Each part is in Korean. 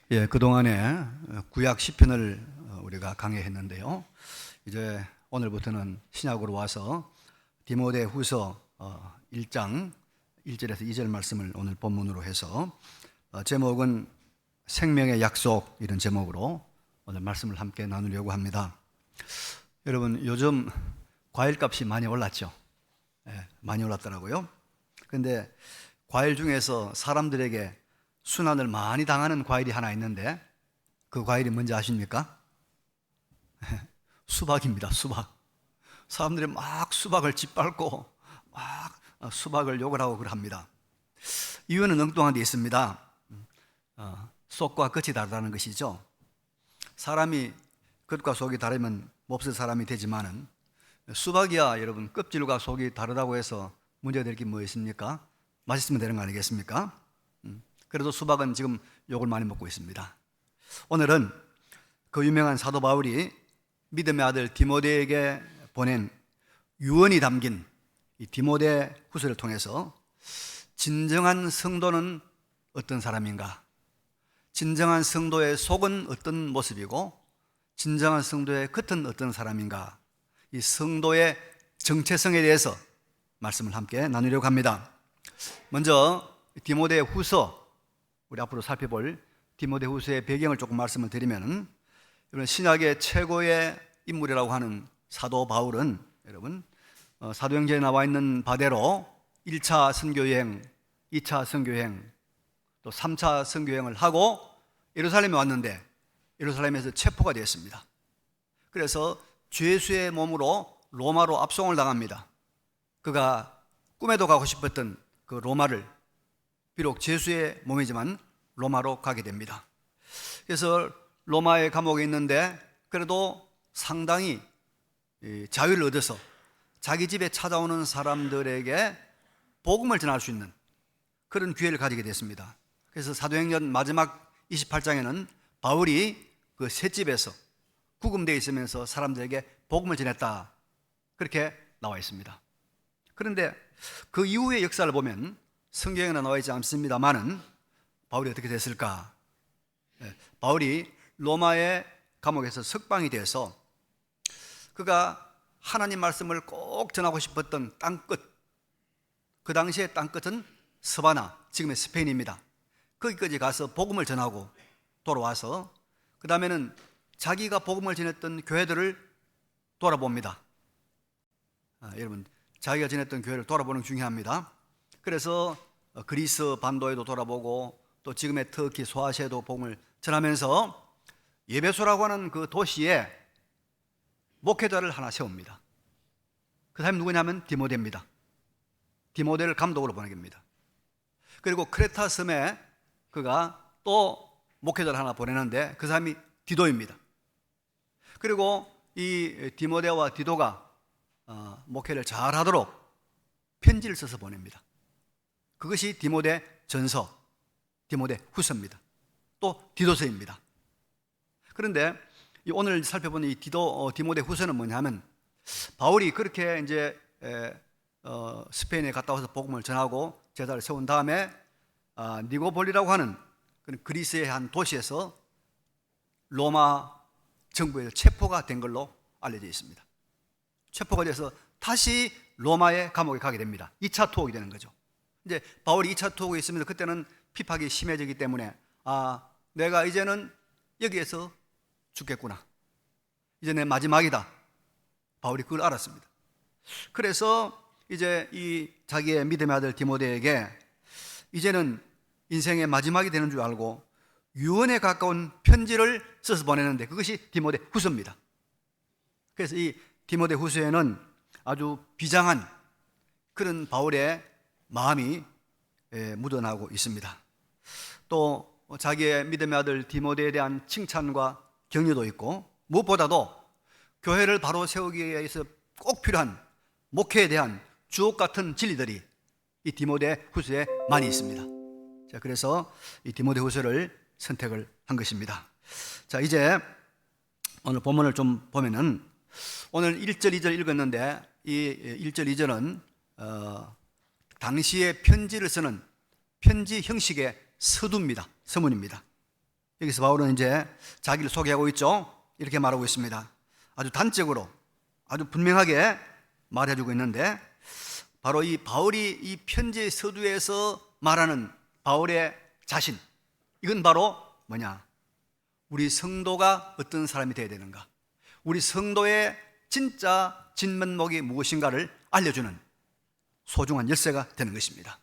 그동안에 구약 시편을 우리가 강의했는데요. 이제 오늘부터는 신약으로 와서 디모데후서 1장 1절에서 2절 말씀을 오늘 본문으로 해서 제목은 생명의 약속, 이런 제목으로 오늘 말씀을 함께 나누려고 합니다. 여러분, 요즘 과일값이 많이 올랐죠? 많이 올랐더라고요. 근데 과일 중에서 사람들에게 순환을 많이 당하는 과일이 하나 있는데, 그 과일이 뭔지 아십니까? 수박입니다. 수박. 사람들이 막 수박을 짓밟고 막 수박을 욕을 하고 그럽니다. 이유는 엉뚱한 데 있습니다. 속과 끝이 다르다는 것이죠. 사람이 끝과 속이 다르면 몹쓸 사람이 되지만은, 수박이야 여러분, 껍질과 속이 다르다고 해서 문제가 될 게 뭐 있습니까? 맛있으면 되는 거 아니겠습니까? 그래도 수박은 지금 욕을 많이 먹고 있습니다. 오늘은 그 유명한 사도 바울이 믿음의 아들 디모데에게 보낸 유언이 담긴 이 디모데 후서를 통해서 진정한 성도는 어떤 사람인가, 진정한 성도의 속은 어떤 모습이고 진정한 성도의 겉은 어떤 사람인가, 이 성도의 정체성에 대해서 말씀을 함께 나누려고 합니다. 먼저 디모데 후서, 우리 앞으로 살펴볼 디모데 후서의 배경을 조금 말씀을 드리면, 여러분, 신약의 최고의 인물이라고 하는 사도 바울은 여러분 사도행전에 나와 있는 바대로 1차 선교여행, 2차 선교여행, 또 3차 선교여행을 하고 예루살렘에 왔는데 예루살렘에서 체포가 되었습니다. 그래서 죄수의 몸으로 로마로 압송을 당합니다. 그가 꿈에도 가고 싶었던 그 로마를, 비록 죄수의 몸이지만 로마로 가게 됩니다. 그래서 로마의 감옥에 있는데 그래도 상당히 자유를 얻어서 자기 집에 찾아오는 사람들에게 복음을 전할 수 있는 그런 기회를 가지게 됐습니다. 그래서 사도행전 마지막 28장에는 바울이 그 셋집에서 구금되어 있으면서 사람들에게 복음을 전했다, 그렇게 나와 있습니다. 그런데 그 이후의 역사를 보면 성경에는 나와 있지 않습니다만은 바울이 어떻게 됐을까? 바울이 로마의 감옥에서 석방이 돼서 그가 하나님 말씀을 꼭 전하고 싶었던 땅끝, 그 당시의 땅끝은 스바나, 지금의 스페인입니다. 거기까지 가서 복음을 전하고 돌아와서 그 다음에는 자기가 복음을 전했던 교회들을 돌아봅니다. 여러분, 자기가 전했던 교회를 돌아보는 게 중요합니다. 그래서 그리스 반도에도 돌아보고 또 지금의 터키 소아시아에도 복음을 전하면서 예배소라고 하는 그 도시에 목회자를 하나 세웁니다. 그 사람이 누구냐면 디모데입니다. 디모데를 감독으로 보내깁니다. 그리고 크레타 섬에 그가 또 목회자를 하나 보내는데 그 사람이 디도입니다. 그리고 이 디모데와 디도가 목회를 잘 하도록 편지를 써서 보냅니다. 그것이 디모데 전서, 디모데 후서입니다. 또 디도서입니다. 그런데 오늘 살펴보는 이 디모데 후서는 뭐냐면, 바울이 그렇게 이제 스페인에 갔다 와서 복음을 전하고 제자를 세운 다음에 니고볼리라고 하는 그리스의 한 도시에서 로마 정부에 체포가 된 걸로 알려져 있습니다. 체포가 돼서 다시 로마의 감옥에 가게 됩니다. 2차 투옥이 되는 거죠. 이제 바울이 2차 투옥에 있습니다. 그때는 핍박이 심해지기 때문에 내가 이제는 여기에서 죽겠구나, 이제 내 마지막이다, 바울이 그걸 알았습니다. 그래서 이제 이 자기의 믿음의 아들 디모데에게 이제는 인생의 마지막이 되는 줄 알고 유언에 가까운 편지를 써서 보내는데 그것이 디모데 후서입니다. 그래서 이 디모데 후서에는 아주 비장한 그런 바울의 마음이 묻어나고 있습니다. 또 자기의 믿음의 아들 디모데에 대한 칭찬과 격려도 있고, 무엇보다도 교회를 바로 세우기 위해서 꼭 필요한 목회에 대한 주옥 같은 진리들이 이 디모데 후서에 많이 있습니다. 자, 그래서 이 디모데 후서를 선택을 한 것입니다. 자, 이제 오늘 본문을 좀 보면은, 오늘 1절 2절 읽었는데 이 1절 2절은 당시에 편지를 쓰는 편지 형식의 서두입니다. 서문입니다. 여기서 바울은 이제 자기를 소개하고 있죠. 이렇게 말하고 있습니다. 아주 단적으로 아주 분명하게 말해주고 있는데, 바로 이 바울이 이 편지의 서두에서 말하는 바울의 자신, 이건 바로 뭐냐? 우리 성도가 어떤 사람이 되어야 되는가, 우리 성도의 진짜 진면목이 무엇인가를 알려주는 소중한 열쇠가 되는 것입니다.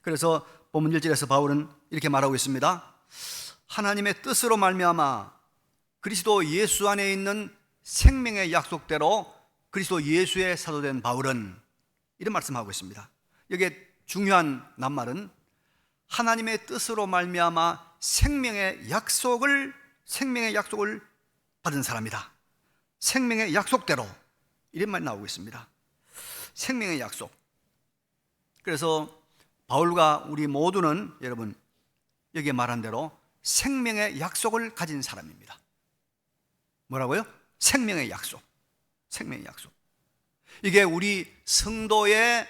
그래서 본문 1절에서 바울은 이렇게 말하고 있습니다. 하나님의 뜻으로 말미암아 그리스도 예수 안에 있는 생명의 약속대로 그리스도 예수의 사도된 바울은, 이런 말씀하고 있습니다. 여기에 중요한 낱말은 하나님의 뜻으로 말미암아 생명의 약속을 받은 사람이다. 생명의 약속대로, 이런 말이 나오고 있습니다. 생명의 약속. 그래서 바울과 우리 모두는 여러분 여기에 말한 대로 생명의 약속을 가진 사람입니다. 뭐라고요? 생명의 약속. 생명의 약속. 이게 우리 성도의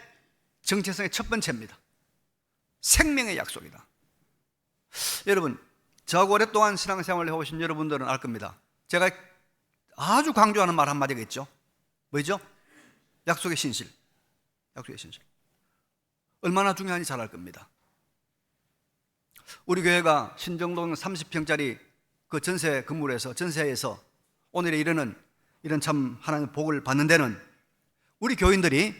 정체성의 첫 번째입니다. 생명의 약속이다. 여러분, 저하고 오랫동안 신앙생활을 해오신 여러분들은 알 겁니다. 제가 아주 강조하는 말 한마디가 있죠. 뭐죠? 약속의 신실. 약속의 신실. 얼마나 중요한지 잘 알 겁니다. 우리 교회가 신정동 30평짜리 그 전세 건물에서, 전세에서 오늘에 이르는 이런 참 하나님의 복을 받는 데는 우리 교인들이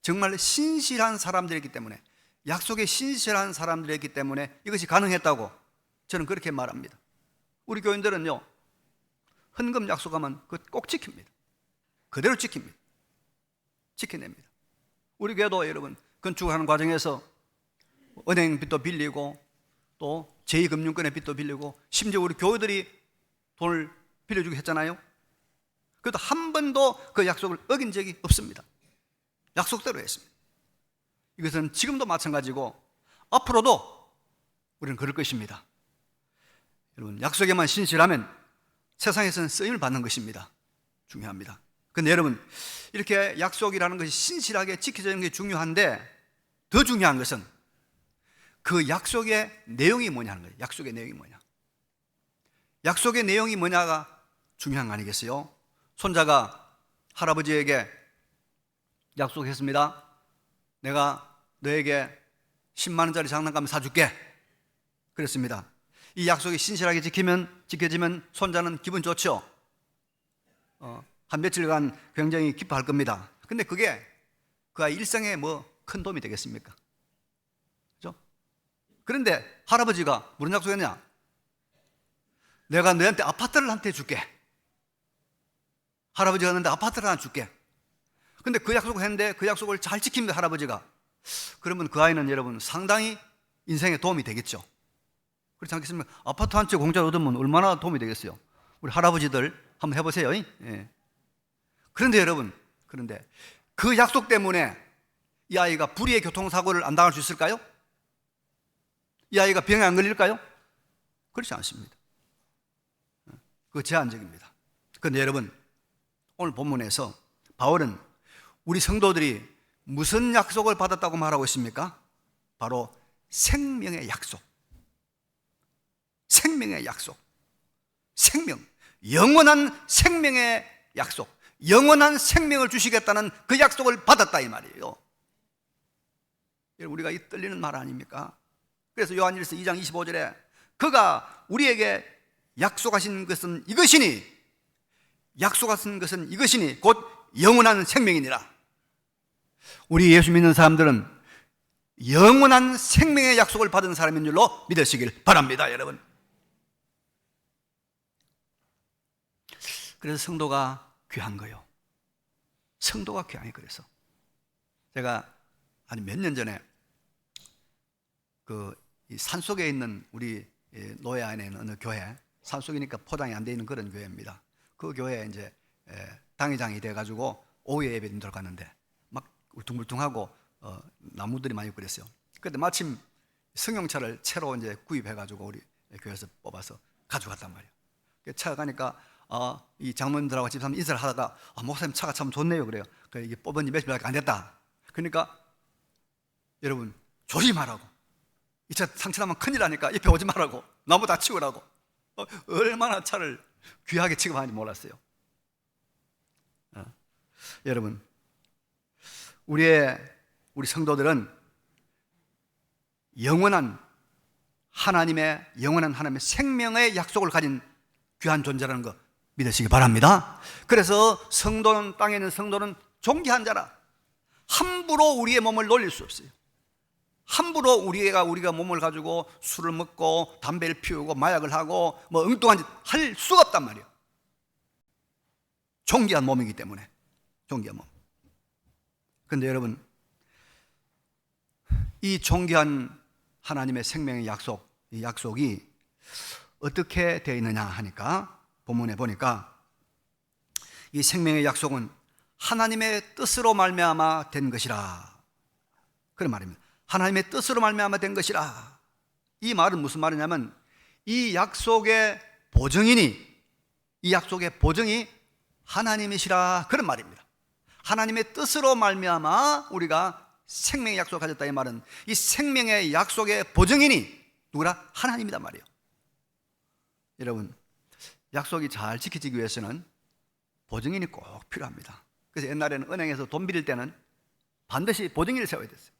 정말 신실한 사람들이기 때문에, 약속에 신실한 사람들이기 때문에 이것이 가능했다고 저는 그렇게 말합니다. 우리 교인들은요, 헌금 약속하면 그것 꼭 지킵니다. 그대로 지킵니다. 지켜냅니다. 우리 교회도 여러분 건축하는 과정에서 은행 빚도 빌리고 또 제2금융권의 빚도 빌리고 심지어 우리 교회들이 돈을 빌려주고 했잖아요. 그래도 한 번도 그 약속을 어긴 적이 없습니다. 약속대로 했습니다. 이것은 지금도 마찬가지고 앞으로도 우리는 그럴 것입니다. 여러분, 약속에만 신실하면 세상에서는 쓰임을 받는 것입니다. 중요합니다. 그런데 여러분, 이렇게 약속이라는 것이 신실하게 지켜지는 게 중요한데, 더 중요한 것은 그 약속의 내용이 뭐냐는 거예요. 약속의 내용이 뭐냐. 약속의 내용이 뭐냐가 중요한 거 아니겠어요? 손자가 할아버지에게 약속했습니다. 내가 너에게 10만 원짜리 장난감 사줄게. 그랬습니다. 이 약속이 신실하게 지켜지면 손자는 기분 좋죠. 한 며칠간 굉장히 기뻐할 겁니다. 근데 그게 그 아이 일생에 큰 도움이 되겠습니까? 그죠? 그런데 할아버지가 무슨 약속했냐? 내가 너한테 아파트를 한 채 줄게. 할아버지가 너한테 아파트를 하나 줄게. 근데 그 약속을 했는데 그 약속을 잘 지킵니다, 할아버지가. 그러면 그 아이는 여러분 상당히 인생에 도움이 되겠죠. 그렇지 않겠습니까? 아파트 한 채 공짜로 얻으면 얼마나 도움이 되겠어요. 우리 할아버지들 한번 해보세요. 예. 그런데 여러분, 그런데 그 약속 때문에 이 아이가 불의의 교통사고를 안 당할 수 있을까요? 이 아이가 병에 안 걸릴까요? 그렇지 않습니다. 그거 제한적입니다. 그런데 여러분, 오늘 본문에서 바울은 우리 성도들이 무슨 약속을 받았다고 말하고 있습니까? 바로 생명의 약속. 생명의 약속. 생명. 영원한 생명의 약속. 영원한 생명을 주시겠다는 그 약속을 받았다 이 말이에요. 우리가 이 떨리는 말 아닙니까? 그래서 요한일서 2장 25절에 그가 우리에게 약속하신 것은 이것이니 곧 영원한 생명이니라. 우리 예수 믿는 사람들은 영원한 생명의 약속을 받은 사람인 줄로 믿으시길 바랍니다, 여러분. 그래서 성도가 귀한 거예요. 성도가 귀한 게 그래서 제가 한 몇 년 전에 그 산속에 있는 우리 노예 안에 있는 어느 교회, 산속이니까 포장이 안 돼 있는 그런 교회입니다. 그 교회에 이제 당회장이 돼가지고 오후에 예배 들어갔는데 막 울퉁불퉁하고 나무들이 많이 그랬어요. 그때 마침 승용차를 채로 이제 구입해가지고 우리 교회에서 뽑아서 가져갔단 말이에요. 차가 가니까 이 장로님들하고 집사님 인사를 하다가 목사님 차가 참 좋네요 그래요. 이게 뽑은 지 며칠밖에 안 됐다. 그러니까 여러분 조심하라고. 이 차 상처나면 큰일 나니까 옆에 오지 말라고, 나무 다 치우라고. 얼마나 차를 귀하게 취급하는지 몰랐어요. 여러분, 우리 성도들은 영원한 하나님의 생명의 약속을 가진 귀한 존재라는 거 믿으시기 바랍니다. 그래서 성도는, 땅에 있는 성도는 존귀한 자라. 함부로 우리의 몸을 놀릴 수 없어요. 함부로 우리가 몸을 가지고 술을 먹고 담배를 피우고 마약을 하고 뭐 엉뚱한 짓 할 수가 없단 말이에요. 존귀한 몸이기 때문에. 존귀한 몸. 그런데 여러분, 이 존귀한 하나님의 생명의 약속, 이 약속이 어떻게 되어 있느냐 하니까 본문에 보니까 이 생명의 약속은 하나님의 뜻으로 말미암아 된 것이라, 그런 말입니다. 하나님의 뜻으로 말미암아 된 것이라. 이 말은 무슨 말이냐면 이 약속의 보증인이 하나님이시라, 그런 말입니다. 하나님의 뜻으로 말미암아 우리가 생명의 약속을 가졌다. 이 말은 이 생명의 약속의 보증인이 누구라? 하나님이란 말이에요. 여러분, 약속이 잘 지켜지기 위해서는 보증인이 꼭 필요합니다. 그래서 옛날에는 은행에서 돈 빌릴 때는 반드시 보증인을 세워야 됐어요.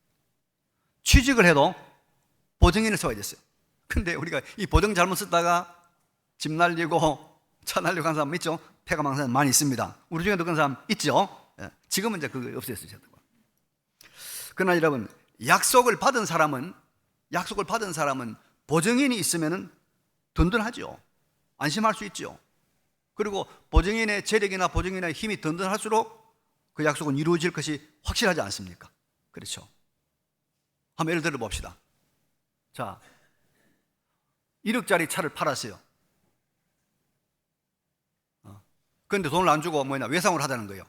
취직을 해도 보증인을 세워야 됐어요. 근데 우리가 이 보증 잘못 쓰다가 집 날리고 차 날리고 한 사람 있죠? 폐가망상 사람 많이 있습니다. 우리 중에도 그런 사람 있죠? 지금은 이제 그거 없애주셨던 거예요. 그러나 여러분, 약속을 받은 사람은 보증인이 있으면 든든하죠. 안심할 수 있죠. 그리고 보증인의 재력이나 보증인의 힘이 든든할수록 그 약속은 이루어질 것이 확실하지 않습니까? 그렇죠. 한번 예를 들어 봅시다. 자, 1억짜리 차를 팔았어요. 그런데 돈을 안 주고 외상을 하자는 거예요.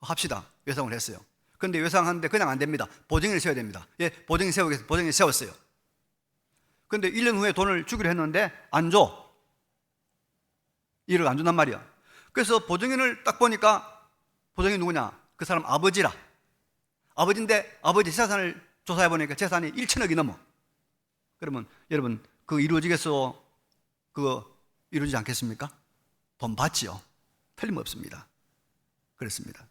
합시다. 외상을 했어요. 그런데 외상하는데 그냥 안 됩니다. 보증인을 세워야 됩니다. 예, 보증인 세우겠습니다. 보증인 세웠어요. 그런데 1년 후에 돈을 주기로 했는데 안 줘. 1억 안 준단 말이야. 그래서 보증인을 딱 보니까 보증인이 누구냐? 그 사람 아버지라. 아버지인데 아버지 재산을 조사해 보니까 재산이 1천억이 넘어. 그러면 여러분, 그거 이루어지겠어? 그거 이루어지지 않겠습니까? 돈 받지요. 틀림없습니다. 그렇습니다.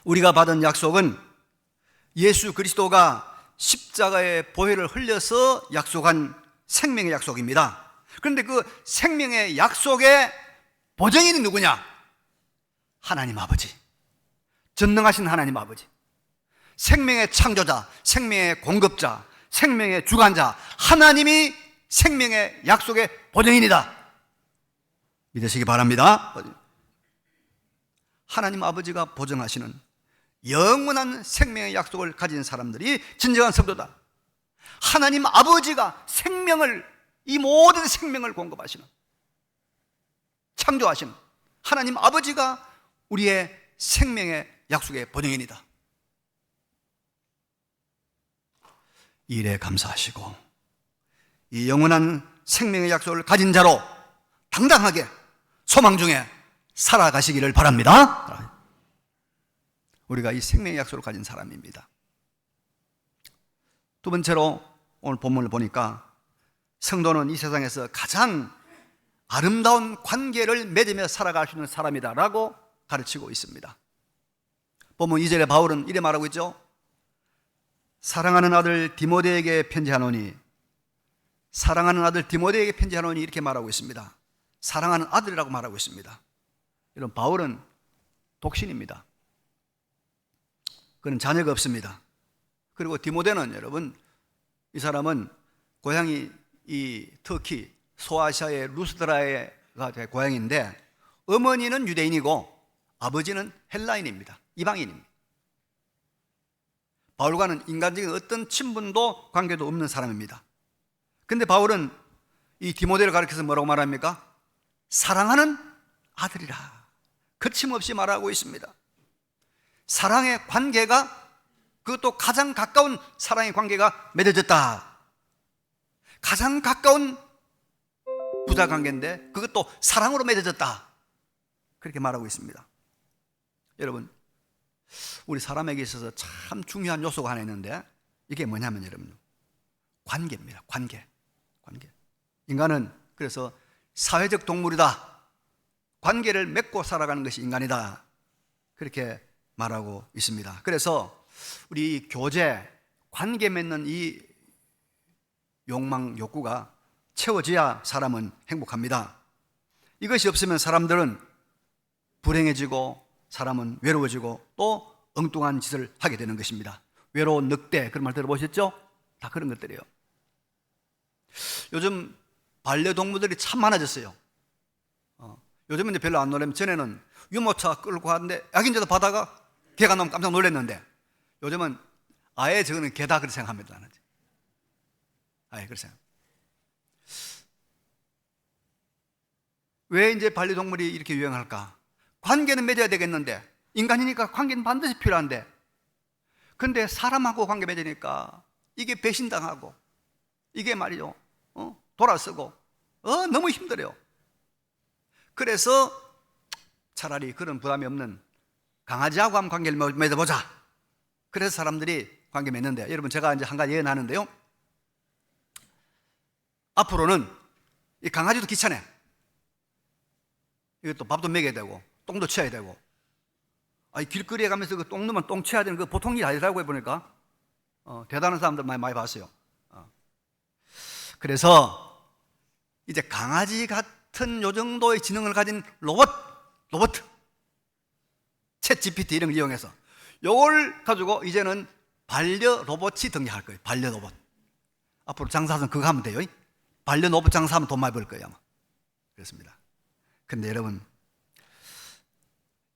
우리가 받은 약속은 예수 그리스도가 십자가의 보혈을 흘려서 약속한 생명의 약속입니다. 그런데 그 생명의 약속의 보증인이 누구냐? 하나님 아버지, 전능하신 하나님 아버지, 생명의 창조자, 생명의 공급자, 생명의 주관자, 하나님이 생명의 약속의 보증인이다. 믿으시기 바랍니다. 하나님 아버지가 보증하시는 영원한 생명의 약속을 가진 사람들이 진정한 성도다. 하나님 아버지가 이 모든 생명을 공급하시는, 창조하시는 하나님 아버지가 우리의 생명의 약속의 보증인이다. 이 일에 감사하시고 이 영원한 생명의 약속을 가진 자로 당당하게 소망 중에 살아가시기를 바랍니다. 우리가 이 생명의 약속을 가진 사람입니다. 두 번째로 오늘 본문을 보니까 성도는 이 세상에서 가장 아름다운 관계를 맺으며 살아갈 수 있는 사람이다라고 가르치고 있습니다. 본문 2절에 바울은 이래 말하고 있죠. 사랑하는 아들 디모데에게 편지하노니, 사랑하는 아들 디모데에게 편지하노니 이렇게 말하고 있습니다. 사랑하는 아들이라고 말하고 있습니다. 여러분, 바울은 독신입니다. 그는 자녀가 없습니다. 그리고 디모데는, 여러분, 이 사람은 고향이 이 터키 소아시아의 루스드라가 고향인데 어머니는 유대인이고 아버지는 헬라인입니다. 이방인입니다. 바울과는 인간적인 어떤 친분도 관계도 없는 사람입니다. 그런데 바울은 이 디모데를 가리켜서 뭐라고 말합니까? 사랑하는 아들이라 거침없이 말하고 있습니다. 사랑의 관계가, 그것도 가장 가까운 사랑의 관계가 맺어졌다. 가장 가까운 부자 관계인데 그것도 사랑으로 맺어졌다. 그렇게 말하고 있습니다. 여러분, 우리 사람에게 있어서 참 중요한 요소가 하나 있는데 이게 뭐냐면 여러분, 관계입니다. 관계. 인간은 그래서 사회적 동물이다. 관계를 맺고 살아가는 것이 인간이다. 그렇게 말하고 있습니다. 그래서 우리 교제, 관계 맺는 이 욕망, 욕구가 채워져야 사람은 행복합니다. 이것이 없으면 사람들은 불행해지고 사람은 외로워지고 또 엉뚱한 짓을 하게 되는 것입니다. 외로운 늑대, 그런 말 들어보셨죠? 다 그런 것들이에요. 요즘 반려동물들이 참 많아졌어요. 요즘은 이제 별로 안 놀라면, 전에는 유모차 끌고 가는데 약인제도 바다가 개가 너무 깜짝 놀랐는데, 요즘은 아예 저거는 개다 그렇게 생각합니다. 나는. 아예 그렇게 생각. 왜 이제 반려동물이 이렇게 유행할까? 관계는 맺어야 되겠는데, 인간이니까 관계는 반드시 필요한데, 근데 사람하고 관계 맺으니까 이게 배신당하고, 이게 말이죠, 돌아서고, 너무 힘들어요. 그래서 차라리 그런 부담이 없는 강아지하고 한번 관계를 맺어보자. 그래서 사람들이 관계 맺는데, 여러분 제가 이제 한 가지 예언하는데요, 앞으로는 이 강아지도 귀찮아. 이것도 밥도 먹여야 되고 똥도 치워야 되고, 길거리에 가면서 그 똥 누면 똥 치워야 되는 그 보통 일이 아니라고 해보니까 대단한 사람들 많이 봤어요. 그래서 이제 강아지 같은 요 정도의 지능을 가진 로봇 챗 GPT 이런 걸 이용해서 요걸 가지고 이제는 반려 로봇이 등장할 거예요. 반려 로봇. 앞으로 장사하면 그거 하면 돼요. 반려 로봇 장사하면 돈 많이 벌 거예요, 아마. 그렇습니다. 근데 여러분,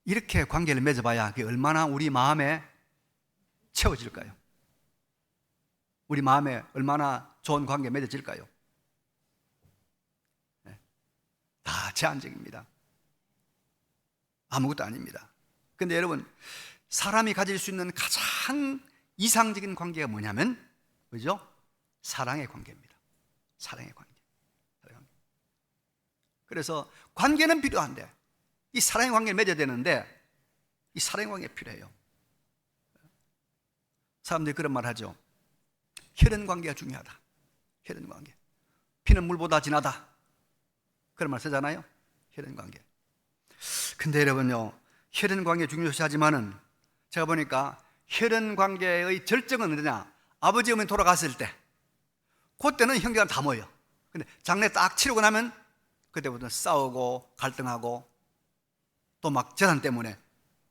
이렇게 관계를 맺어봐야 그게 얼마나 우리 마음에 채워질까요? 우리 마음에 얼마나 좋은 관계 맺어질까요? 네. 다 제한적입니다. 아무것도 아닙니다. 근데 여러분, 사람이 가질 수 있는 가장 이상적인 관계가 뭐냐면, 그죠? 사랑의 관계입니다. 사랑의 관계. 그래서 관계는 필요한데, 이 사랑의 관계를 맺어야 되는데, 이 사랑의 관계가 필요해요. 사람들이 그런 말 하죠. 혈연 관계가 중요하다. 혈연 관계. 피는 물보다 진하다. 그런 말 쓰잖아요. 혈연 관계. 근데 여러분요, 혈연 관계 중요시하지만은 제가 보니까 혈연 관계의 절정은 어디냐? 아버지 어머니 돌아갔을 때, 그때는 형제가 다 모여. 근데 장례 딱 치르고 나면 그때부터 싸우고 갈등하고 또 막 재산 때문에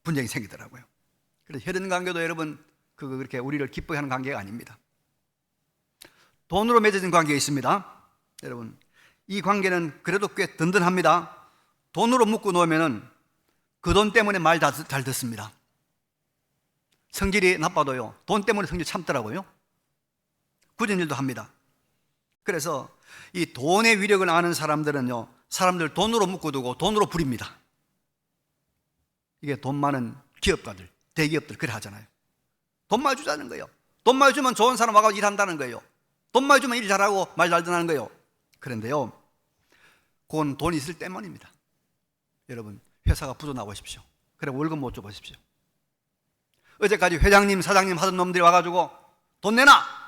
분쟁이 생기더라고요. 그래서 혈연 관계도 여러분, 그렇게 우리를 기쁘게 하는 관계가 아닙니다. 돈으로 맺어진 관계가 있습니다. 여러분, 이 관계는 그래도 꽤 든든합니다. 돈으로 묶고 놓으면은 그 돈 때문에 말 잘 듣습니다. 성질이 나빠도요, 돈 때문에 성질 참더라고요. 굳은 일도 합니다. 그래서 이 돈의 위력을 아는 사람들은요, 사람들 돈으로 묶어두고 돈으로 부립니다. 이게 돈 많은 기업가들, 대기업들 그래 하잖아요. 돈 많이 주자는 거예요. 돈 많이 주면 좋은 사람 와서 일한다는 거예요. 돈 많이 주면 일 잘하고 말 잘 듣는 거예요. 그런데요, 그건 돈 있을 때만입니다. 여러분, 회사가 부도나 보십시오. 그래 월급 못 줘 보십시오. 어제까지 회장님, 사장님 하던 놈들이 와가지고 돈 내놔!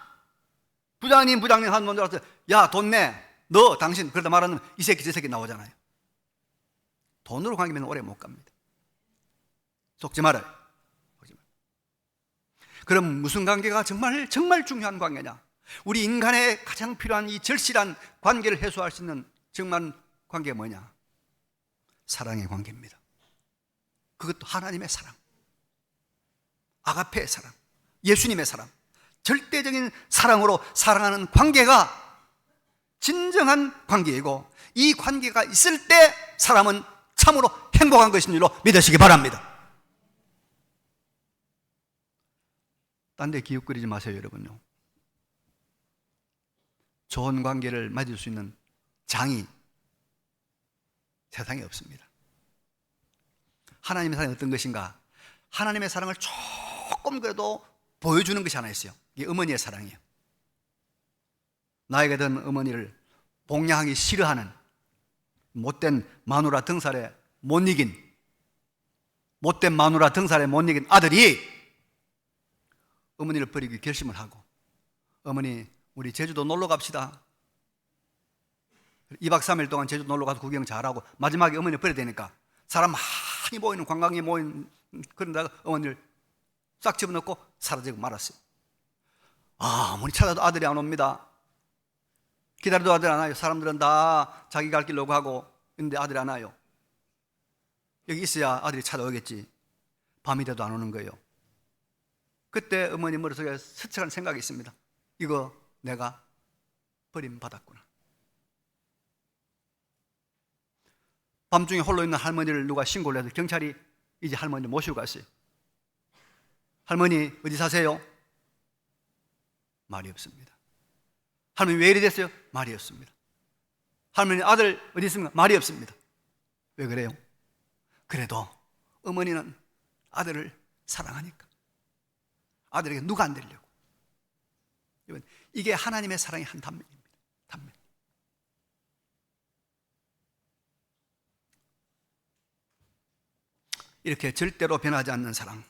부장님 하는 놈들 와서 야, 돈 내! 너, 당신, 그러다 말하는 이 새끼, 저 새끼 나오잖아요. 돈으로 관계면 오래 못 갑니다. 속지 말아요. 그럼 무슨 관계가 정말 중요한 관계냐? 우리 인간에 가장 필요한 이 절실한 관계를 해소할 수 있는 정말 관계가 뭐냐? 사랑의 관계입니다. 그것도 하나님의 사랑, 아가페의 사랑, 예수님의 사랑, 절대적인 사랑으로 사랑하는 관계가 진정한 관계이고, 이 관계가 있을 때 사람은 참으로 행복한 것인 줄로 믿으시기 바랍니다. 딴 데 기웃거리지 마세요, 여러분요. 좋은 관계를 맺을 수 있는 장이 세상에 없습니다. 하나님의 사랑이 어떤 것인가? 하나님의 사랑을 조금 그래도 보여주는 것이 하나 있어요. 이게 어머니의 사랑이에요. 나에게 든 어머니를 복양하기 싫어하는 못된 마누라 등살에 못 이긴, 못된 마누라 등살에 못 이긴 아들이 어머니를 버리기 결심을 하고 어머니 우리 제주도 놀러 갑시다. 2박 3일 동안 제주도 놀러 가서 구경 잘하고 마지막에 어머니 버려야 되니까 사람 많이 모이는 관광이 모인 그런 데가 어머니를 싹 집어넣고 사라지고 말았어요. 어머니 찾아도 아들이 안 옵니다. 기다려도 아들 안 와요. 사람들은 다 자기 갈 길로 가고 있는데 아들이 안 와요. 여기 있어야 아들이 찾아오겠지. 밤이 돼도 안 오는 거예요. 그때 어머니 머릿속에 스쳐간 생각이 있습니다. 이거 내가 버림받았구나. 밤중에 홀로 있는 할머니를 누가 신고를 해서 경찰이 이제 할머니를 모시고 갔어요. 할머니 어디 사세요? 말이 없습니다. 할머니 왜 이리 됐어요? 말이 없습니다. 할머니 아들 어디 있습니까? 말이 없습니다. 왜 그래요? 그래도 어머니는 아들을 사랑하니까 아들에게 누가 안 되려고. 이게 하나님의 사랑의 한 단면입니다. 단면. 이렇게 절대로 변하지 않는 사랑,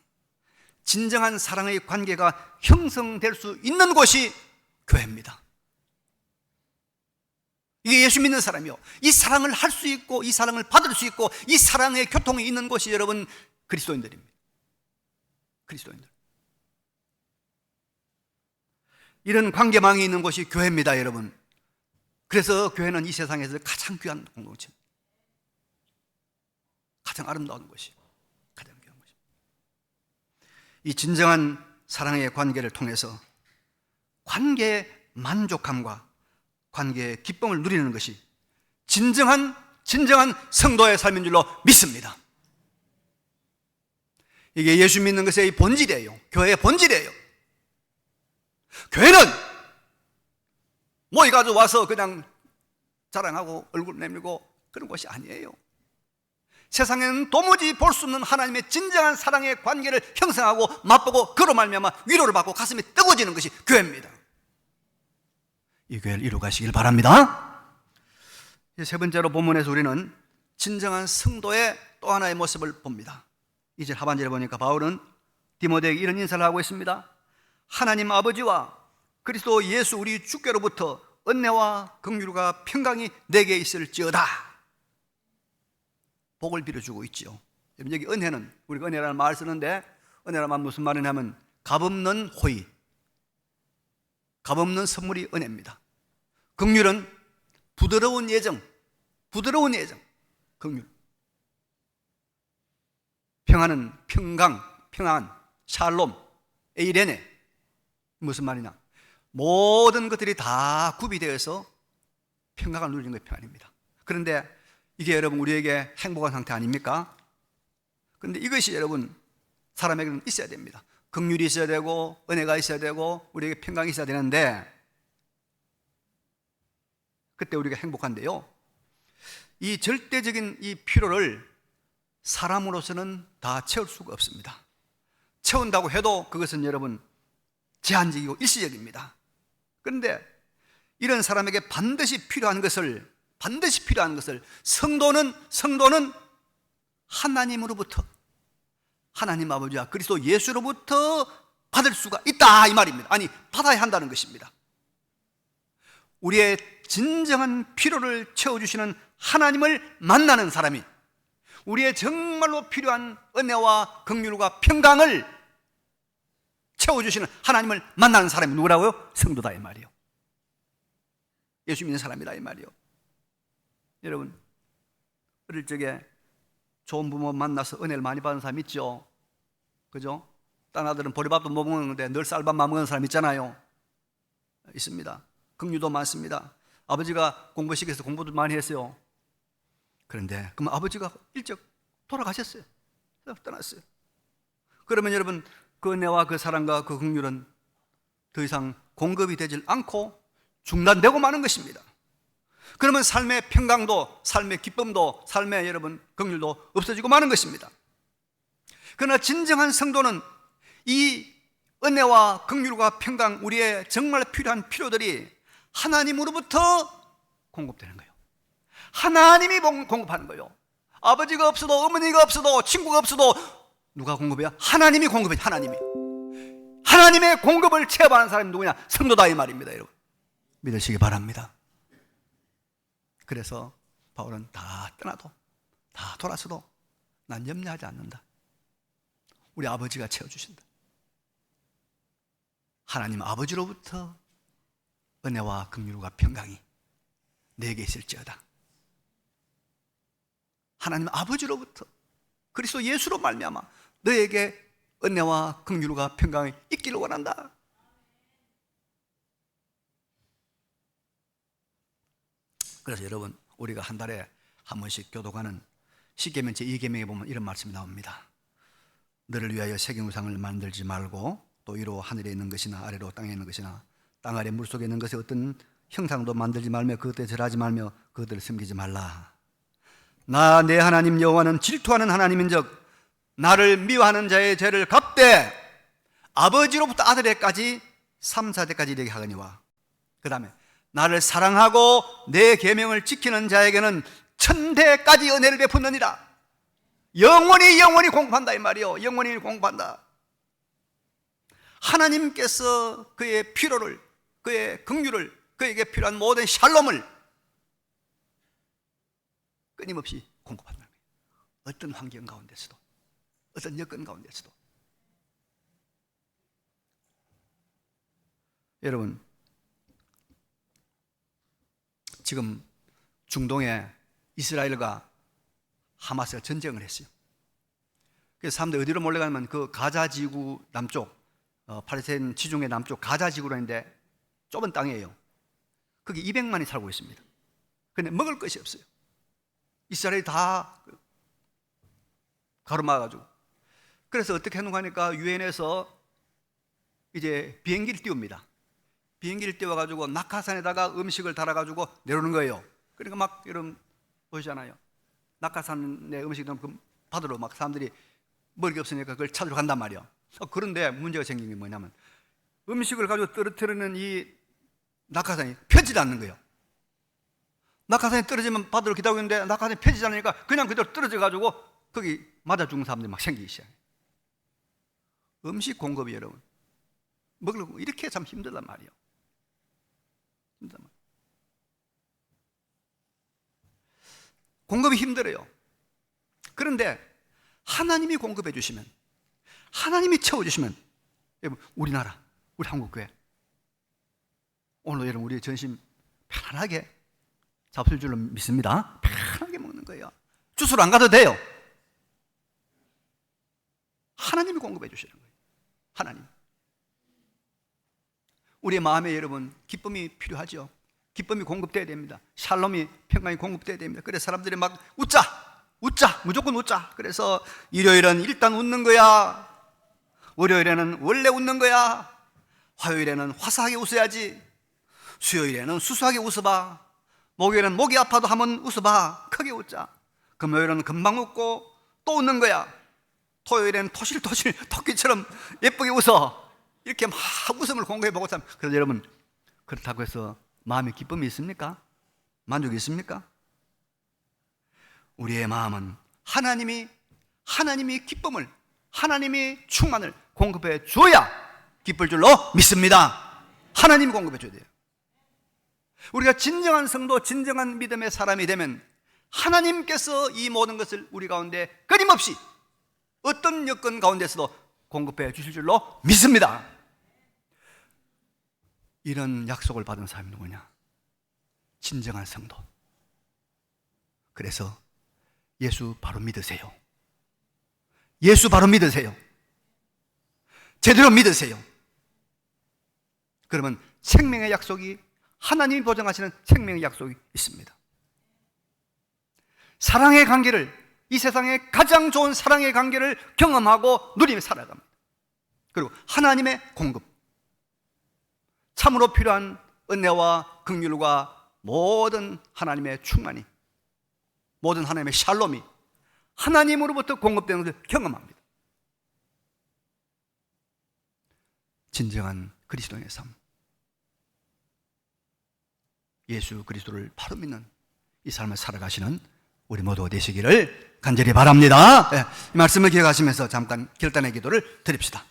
진정한 사랑의 관계가 형성될 수 있는 곳이 교회입니다. 이게 예수 믿는 사람이요, 이 사랑을 할 수 있고 이 사랑을 받을 수 있고 이 사랑의 교통이 있는 곳이 여러분 그리스도인들입니다. 그리스도인들. 이런 관계망이 있는 곳이 교회입니다, 여러분. 그래서 교회는 이 세상에서 가장 귀한 공동체입니다. 가장 아름다운 곳이, 가장 귀한 곳입니다. 이 진정한 사랑의 관계를 통해서 관계의 만족함과 관계의 기쁨을 누리는 것이 진정한 성도의 삶인 줄로 믿습니다. 이게 예수 믿는 것의 본질이에요. 교회의 본질이에요. 교회는 모여가지고 와서 그냥 자랑하고 얼굴 내밀고 그런 곳이 아니에요. 세상에는 도무지 볼 수 없는 하나님의 진정한 사랑의 관계를 형성하고 맛보고 그로 말미암아 위로를 받고 가슴이 뜨거워지는 것이 교회입니다. 이 교회를 이루가시길 바랍니다. 세 번째로 본문에서 우리는 진정한 성도의 또 하나의 모습을 봅니다. 이제 하반절에 보니까 바울은 디모데에게 이런 인사를 하고 있습니다. 하나님 아버지와 그리스도 예수 우리 주께로부터 은혜와 긍휼과 평강이 내게 있을지어다. 복을 빌어주고 있지요. 여기 은혜는, 우리가 은혜라는 말을 쓰는데 은혜라는 말은 무슨 말이냐면 값없는 호의, 값없는 선물이 은혜입니다. 긍휼은 부드러운 예정, 긍휼. 평안은 평안, 샬롬, 에이레네. 무슨 말이냐? 모든 것들이 다 구비되어서 평강을 누리는 것이 평안입니다. 그런데 이게 여러분 우리에게 행복한 상태 아닙니까? 그런데 이것이 여러분 사람에게는 있어야 됩니다. 긍휼이 있어야 되고 은혜가 있어야 되고 우리에게 평강이 있어야 되는데 그때 우리가 행복한데요, 이 절대적인 이 필요를 사람으로서는 다 채울 수가 없습니다. 채운다고 해도 그것은 여러분 제한적이고 일시적입니다. 그런데 이런 사람에게 반드시 필요한 것을 성도는 하나님으로부터, 하나님 아버지와 그리스도 예수로부터 받을 수가 있다 이 말입니다. 아니, 받아야 한다는 것입니다. 우리의 진정한 필요를 채워주시는 하나님을 만나는 사람이 우리의 정말로 필요한 은혜와 긍휼과 평강을 채워주시는 하나님을 만나는 사람이 누구라고요? 성도다 이 말이요. 예수 믿는 사람이다 이 말이요. 여러분 어릴 적에 좋은 부모 만나서 은혜를 많이 받은 사람 있죠? 그죠? 딴 아들은 보리밥도 못 먹는데 늘 쌀밥만 먹는 사람 있잖아요. 있습니다. 긍휼도 많습니다. 아버지가 공부시켜서 공부도 많이 했어요. 그런데 그럼 아버지가 일찍 돌아가셨어요. 떠났어요. 그러면 여러분 그 은혜와 그 사랑과 그 긍휼은 더 이상 공급이 되질 않고 중단되고 마는 것입니다. 그러면 삶의 평강도, 삶의 기쁨도, 삶의 여러분 긍휼도 없어지고 마는 것입니다. 그러나 진정한 성도는 이 은혜와 긍휼과 평강, 우리의 정말 필요한 필요들이 하나님으로부터 공급되는 거예요. 하나님이 공급하는 거예요. 아버지가 없어도, 어머니가 없어도, 친구가 없어도 누가 공급해요? 하나님이 공급해요. 하나님이 하나님의 공급을 체험하는 사람이 누구냐? 성도다 이 말입니다. 여러분, 믿으시기 바랍니다. 그래서 바울은 다 떠나도, 다 돌아서도 난 염려하지 않는다. 우리 아버지가 채워주신다. 하나님 아버지로부터 은혜와 긍휼과 평강이 내게 있을지어다. 하나님 아버지로부터 그리스도 예수로 말미암아 너에게 은혜와 긍휼과 평강이 있기를 원한다. 그래서 여러분, 우리가 한 달에 한 번씩 교도관은 십계명 제2계명에 보면 이런 말씀이 나옵니다. 너를 위하여 세경우상을 만들지 말고 또 위로 하늘에 있는 것이나 아래로 땅에 있는 것이나 땅 아래 물속에 있는 것에 어떤 형상도 만들지 말며 그것들에 절하지 말며 그것들을 섬기지 말라. 나 내 하나님 여호와는 질투하는 하나님인즉 나를 미워하는 자의 죄를 갚되 아버지로부터 아들에까지 3, 4대까지 이르게 하거니와, 그 다음에 나를 사랑하고 내 계명을 지키는 자에게는 1000대까지 은혜를 베푸느니라. 영원히 공급한다 이 말이요. 영원히 공급한다. 하나님께서 그의 필요를, 그의 긍휼을, 그에게 필요한 모든 샬롬을 끊임없이 공급한다는 거예요. 어떤 환경 가운데서도, 어떤 여건 가운데서도. 여러분, 지금 중동에 이스라엘과 하마스가 전쟁을 했어요. 그래서 사람들이 어디로 몰려가면 그 가자 지구 남쪽, 팔레스타인 지중해 남쪽 가자 지구로 있는데 좁은 땅이에요. 거기 200만이 살고 있습니다. 그런데 먹을 것이 없어요. 이스라엘이 다 가로막아가지고. 그래서 어떻게 하는가 하니까 유엔에서 이제 비행기를 띄웁니다. 비행기를 띄워가지고 낙하산에다가 음식을 달아가지고 내려오는 거예요. 그러니까 막 여러분 보시잖아요. 낙하산에 음식이 그 바다로 막 사람들이 먹을 게 없으니까 그걸 찾으러 간단 말이에요. 그런데 문제가 생긴 게 뭐냐면 음식을 가지고 떨어뜨리는 이 낙하산이 펴지지 않는 거예요. 낙하산이 떨어지면 바다로 기다리고 있는데 낙하산이 펴지지 않으니까 그냥 그대로 떨어져가지고 거기 맞아 죽는 사람들이 막 생기기 시작해요. 음식 공급이 여러분 먹으려고 이렇게 참 힘들단 말이에요. 힘들단 말이에요. 공급이 힘들어요. 그런데 하나님이 공급해 주시면, 하나님이 채워주시면, 여러분 우리나라, 우리 한국교회 오늘 여러분 우리 전심 편안하게 잡술 줄로 믿습니다. 편하게 먹는 거예요. 주스로 안 가도 돼요. 하나님이 공급해 주시는 거예요. 하나님. 우리의 마음에 여러분 기쁨이 필요하죠. 기쁨이 공급돼야 됩니다. 샬롬이, 평강이 공급돼야 됩니다. 그래서 사람들이 막 웃자, 무조건 웃자. 그래서 일요일은 일단 웃는 거야. 월요일에는 원래 웃는 거야. 화요일에는 화사하게 웃어야지. 수요일에는 수수하게 웃어봐. 목요일은 목이 아파도 한번 웃어봐. 크게 웃자. 금요일은 금방 웃고 또 웃는 거야. 토요일에는 토실토실 토끼처럼 예쁘게 웃어. 이렇게 막 웃음을 공급해보고 참. 그래서 여러분, 그렇다고 해서 마음에 기쁨이 있습니까? 만족이 있습니까? 우리의 마음은 하나님이 기쁨을, 하나님이 충만을 공급해 줘야 기쁠 줄로 믿습니다. 하나님이 공급해 줘야 돼요. 우리가 진정한 성도, 진정한 믿음의 사람이 되면 하나님께서 이 모든 것을 우리 가운데 끊임없이 어떤 여건 가운데서도 공급해 주실 줄로 믿습니다. 이런 약속을 받은 사람이 누구냐? 진정한 성도. 그래서 예수 바로 믿으세요. 예수 바로 믿으세요. 제대로 믿으세요. 그러면 생명의 약속이, 하나님이 보장하시는 생명의 약속이 있습니다. 사랑의 관계를, 이 세상의 가장 좋은 사랑의 관계를 경험하고 누리며 살아갑니다. 그리고 하나님의 공급, 참으로 필요한 은혜와 긍휼과 모든 하나님의 충만이, 모든 하나님의 샬롬이 하나님으로부터 공급되는 것을 경험합니다. 진정한 그리스도인의 삶, 예수 그리스도를 바로 믿는 이 삶을 살아가시는 우리 모두 되시기를 간절히 바랍니다. 이 말씀을 기억하시면서 잠깐 결단의 기도를 드립시다.